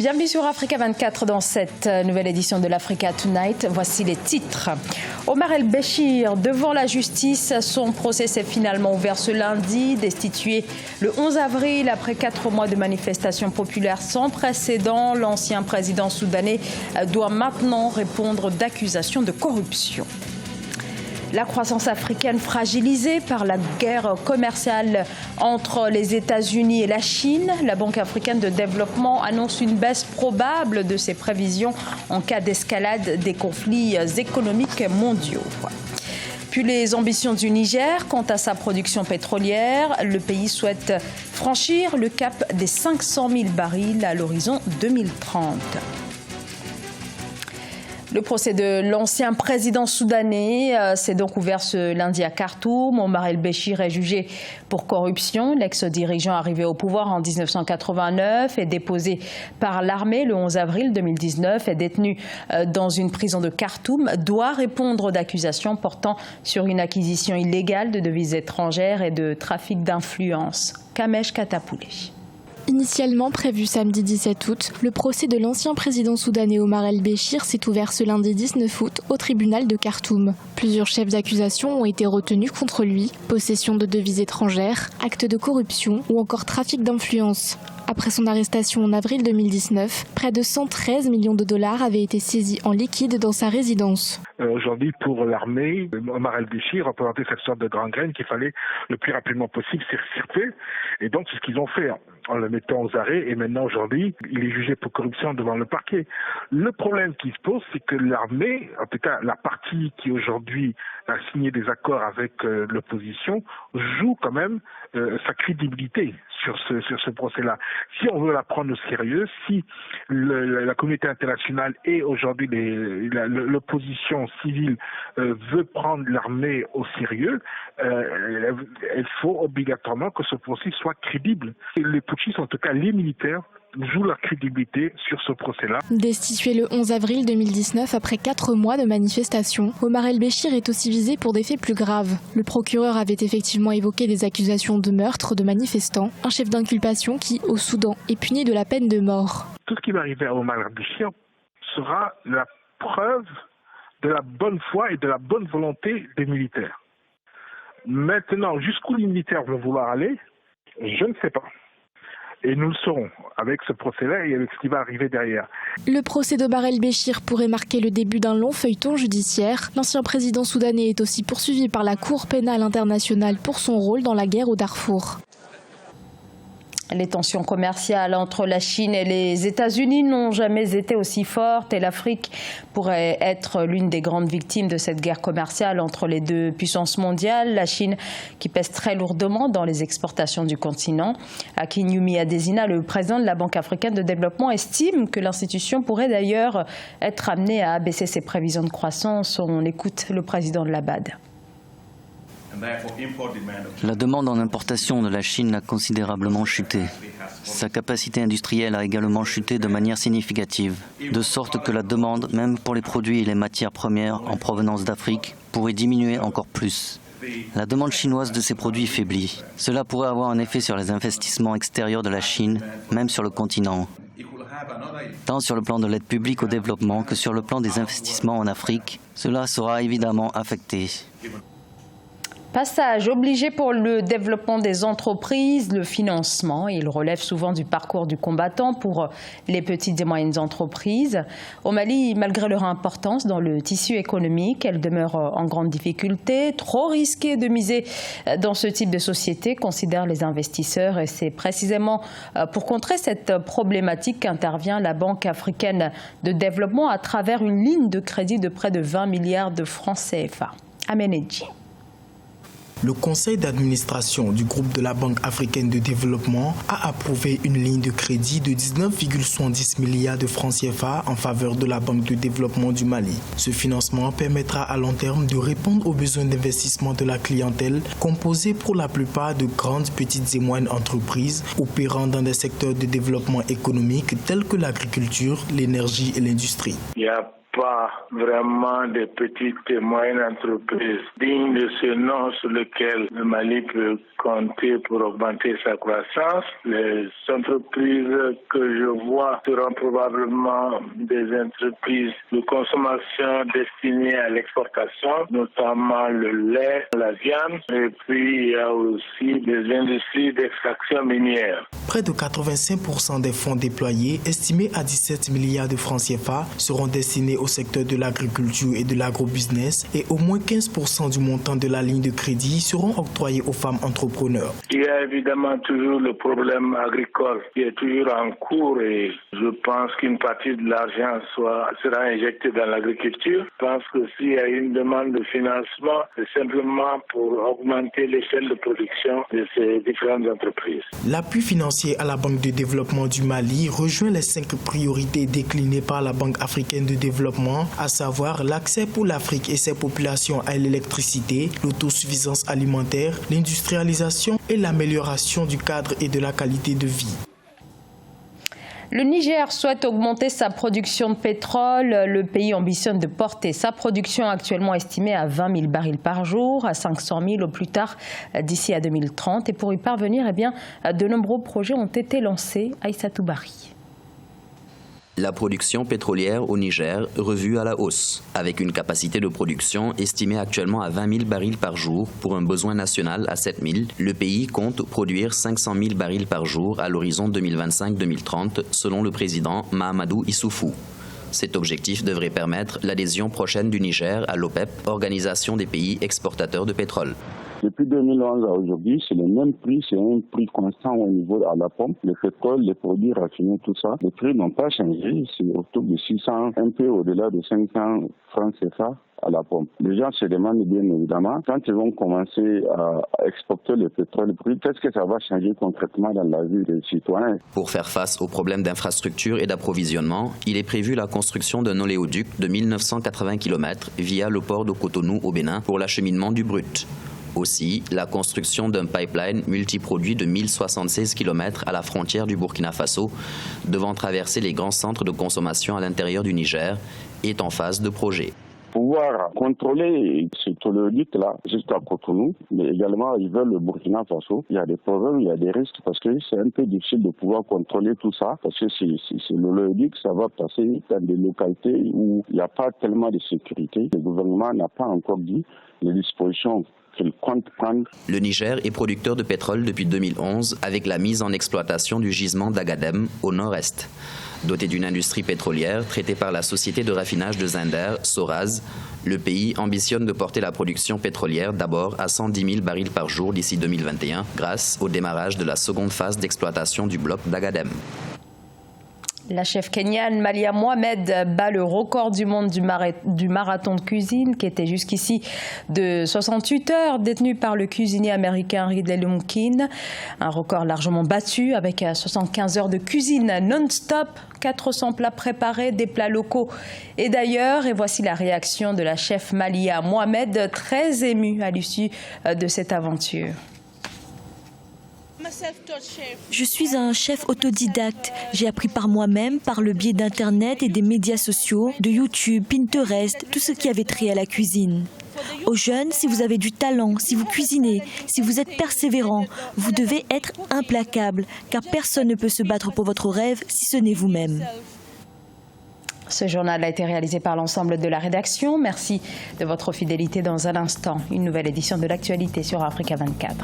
Bienvenue sur Africa 24 dans cette nouvelle édition de l'Africa Tonight. Voici les titres. Omar El-Béchir devant la justice. Son procès s'est finalement ouvert ce lundi. Destitué le 11 avril après 4 mois de manifestations populaires sans précédent, l'ancien président soudanais doit maintenant répondre d'accusations de corruption. La croissance africaine fragilisée par la guerre commerciale entre les États-Unis et la Chine. La Banque africaine de développement annonce une baisse probable de ses prévisions en cas d'escalade des conflits économiques mondiaux. Puis les ambitions du Niger quant à sa production pétrolière. Le pays souhaite franchir le cap des 500 000 barils à l'horizon 2030. Le procès de l'ancien président soudanais s'est donc ouvert ce lundi à Khartoum. Omar El-Béchir est jugé pour corruption. L'ex-dirigeant arrivé au pouvoir en 1989 est déposé par l'armée le 11 avril 2019, est détenu dans une prison de Khartoum, doit répondre d'accusations portant sur une acquisition illégale de devises étrangères et de trafic d'influence. Kamesh Katapoulé. Initialement prévu samedi 17 août, le procès de l'ancien président soudanais Omar El-Béchir s'est ouvert ce lundi 19 août au tribunal de Khartoum. Plusieurs chefs d'accusation ont été retenus contre lui, possession de devises étrangères, actes de corruption ou encore trafic d'influence. Après son arrestation en avril 2019, près de 113 millions de dollars avaient été saisis en liquide dans sa résidence. Aujourd'hui, pour l'armée, Omar El-Béchir représentait cette sorte de gangrène qu'il fallait le plus rapidement possible circuler. Et donc, c'est ce qu'ils ont fait en le mettant aux arrêts. Et maintenant, aujourd'hui, il est jugé pour corruption devant le parquet. Le problème qui se pose, c'est que l'armée, en tout cas la partie qui aujourd'hui a signé des accords avec l'opposition, joue quand même sa crédibilité sur ce procès-là. Si on veut la prendre au sérieux, si la communauté internationale et aujourd'hui l'opposition civile veut prendre l'armée au sérieux, il faut obligatoirement que ce procès soit crédible. Et les putschistes, en tout cas les militaires, jouent leur crédibilité sur ce procès-là. Destitué le 11 avril 2019 après 4 mois de manifestations, Omar El-Béchir est aussi visé pour des faits plus graves. Le procureur avait effectivement évoqué des accusations de meurtre de manifestants, un chef d'inculpation qui, au Soudan, est puni de la peine de mort. Tout ce qui va arriver à Omar El-Béchir sera la preuve de la bonne foi et de la bonne volonté des militaires. Maintenant, jusqu'où les militaires vont vouloir aller, je ne sais pas. Et nous le saurons avec ce procès-là et avec ce qui va arriver derrière. Le procès d'Omar El-Béchir pourrait marquer le début d'un long feuilleton judiciaire. L'ancien président soudanais est aussi poursuivi par la Cour pénale internationale pour son rôle dans la guerre au Darfour. Les tensions commerciales entre la Chine et les États-Unis n'ont jamais été aussi fortes et l'Afrique pourrait être l'une des grandes victimes de cette guerre commerciale entre les deux puissances mondiales. La Chine qui pèse très lourdement dans les exportations du continent. Akinwumi Adesina, le président de la Banque africaine de développement, estime que l'institution pourrait d'ailleurs être amenée à abaisser ses prévisions de croissance. On écoute le président de la BAD. La demande en importation de la Chine a considérablement chuté. Sa capacité industrielle a également chuté de manière significative, de sorte que la demande, même pour les produits et les matières premières en provenance d'Afrique, pourrait diminuer encore plus. La demande chinoise de ces produits faiblit. Cela pourrait avoir un effet sur les investissements extérieurs de la Chine, même sur le continent, tant sur le plan de l'aide publique au développement que sur le plan des investissements en Afrique. Cela sera évidemment affecté. Passage obligé pour le développement des entreprises, le financement. Il relève souvent du parcours du combattant pour les petites et moyennes entreprises. Au Mali, malgré leur importance dans le tissu économique, elles demeurent en grande difficulté. Trop risqué de miser dans ce type de société, considèrent les investisseurs. Et c'est précisément pour contrer cette problématique qu'intervient la Banque africaine de développement à travers une ligne de crédit de près de 20 milliards de francs CFA. Amenedji. Le conseil d'administration du groupe de la Banque africaine de développement a approuvé une ligne de crédit de 19,70 milliards de francs CFA en faveur de la Banque de développement du Mali. Ce financement permettra à long terme de répondre aux besoins d'investissement de la clientèle, composée pour la plupart de grandes, petites et moyennes entreprises opérant dans des secteurs de développement économique tels que l'agriculture, l'énergie et l'industrie. Il y a pas vraiment des petites et moyennes entreprises dignes de ce nom sur lequel le Mali peut compter pour augmenter sa croissance. Les entreprises que je vois seront probablement des entreprises de consommation destinées à l'exportation, notamment le lait, la viande, et puis il y a aussi des industries d'extraction minière. Près de 85% des fonds déployés, estimés à 17 milliards de francs CFA, seront destinés au secteur de l'agriculture et de l'agrobusiness et au moins 15% du montant de la ligne de crédit seront octroyés aux femmes entrepreneurs. Il y a évidemment toujours le problème agricole qui est toujours en cours et je pense qu'une partie de l'argent sera injectée dans l'agriculture. Je pense que s'il y a une demande de financement, c'est simplement pour augmenter l'échelle de production de ces différentes entreprises. L'appui financier à la Banque de développement du Mali rejoint les 5 priorités déclinées par la Banque africaine de développement, à savoir l'accès pour l'Afrique et ses populations à l'électricité, l'autosuffisance alimentaire, l'industrialisation et l'amélioration du cadre et de la qualité de vie. Le Niger souhaite augmenter sa production de pétrole. Le pays ambitionne de porter sa production actuellement estimée à 20 000 barils par jour, à 500 000 au plus tard d'ici à 2030. Et pour y parvenir, de nombreux projets ont été lancés. Aïssatou Bari. La production pétrolière au Niger revue à la hausse, avec une capacité de production estimée actuellement à 20 000 barils par jour pour un besoin national à 7 000. Le pays compte produire 500 000 barils par jour à l'horizon 2025-2030, selon le président Mahamadou Issoufou. Cet objectif devrait permettre l'adhésion prochaine du Niger à l'OPEP, Organisation des pays exportateurs de pétrole. Depuis 2011 à aujourd'hui, c'est le même prix, c'est un prix constant au niveau à la pompe. Le pétrole, les produits raffinés, tout ça, les prix n'ont pas changé. C'est autour de 600, un peu au-delà de 500 francs CFA à la pompe. Les gens se demandent bien évidemment, quand ils vont commencer à exporter le pétrole brut, qu'est-ce que ça va changer concrètement dans la vie des citoyens? Pour faire face aux problèmes d'infrastructure et d'approvisionnement, il est prévu la construction d'un oléoduc de 1980 km via le port de Cotonou au Bénin pour l'acheminement du brut. Aussi, la construction d'un pipeline multiproduit de 1076 km à la frontière du Burkina Faso, devant traverser les grands centres de consommation à l'intérieur du Niger, est en phase de projet. Pouvoir contrôler cet oléoduc-là jusqu'à Cotonou, mais également ils veulent le Burkina Faso. Il y a des problèmes, il y a des risques parce que c'est un peu difficile de pouvoir contrôler tout ça parce que c'est l'oléoduc, ça va passer dans des localités où il n'y a pas tellement de sécurité. Le gouvernement n'a pas encore dit les dispositions qu'il compte prendre. Le Niger est producteur de pétrole depuis 2011 avec la mise en exploitation du gisement d'Agadem au nord-est. Doté d'une industrie pétrolière traitée par la société de raffinage de Zinder, Soraz, le pays ambitionne de porter la production pétrolière d'abord à 110 000 barils par jour d'ici 2021 grâce au démarrage de la seconde phase d'exploitation du bloc d'Agadem. La chef kenyane Malia Mohamed bat le record du monde du marathon de cuisine qui était jusqu'ici de 68 heures, détenu par le cuisinier américain Ridley Lumpkin. Un record largement battu avec 75 heures de cuisine non-stop, 400 plats préparés, des plats locaux et d'ailleurs. Et voici la réaction de la chef Malia Mohamed, très émue à l'issue de cette aventure. Je suis un chef autodidacte. J'ai appris par moi-même, par le biais d'Internet et des médias sociaux, de YouTube, Pinterest, tout ce qui avait trait à la cuisine. Aux jeunes, si vous avez du talent, si vous cuisinez, si vous êtes persévérant, vous devez être implacable, car personne ne peut se battre pour votre rêve si ce n'est vous-même. Ce journal a été réalisé par l'ensemble de la rédaction. Merci de votre fidélité. Dans un instant, une nouvelle édition de l'actualité sur Africa 24.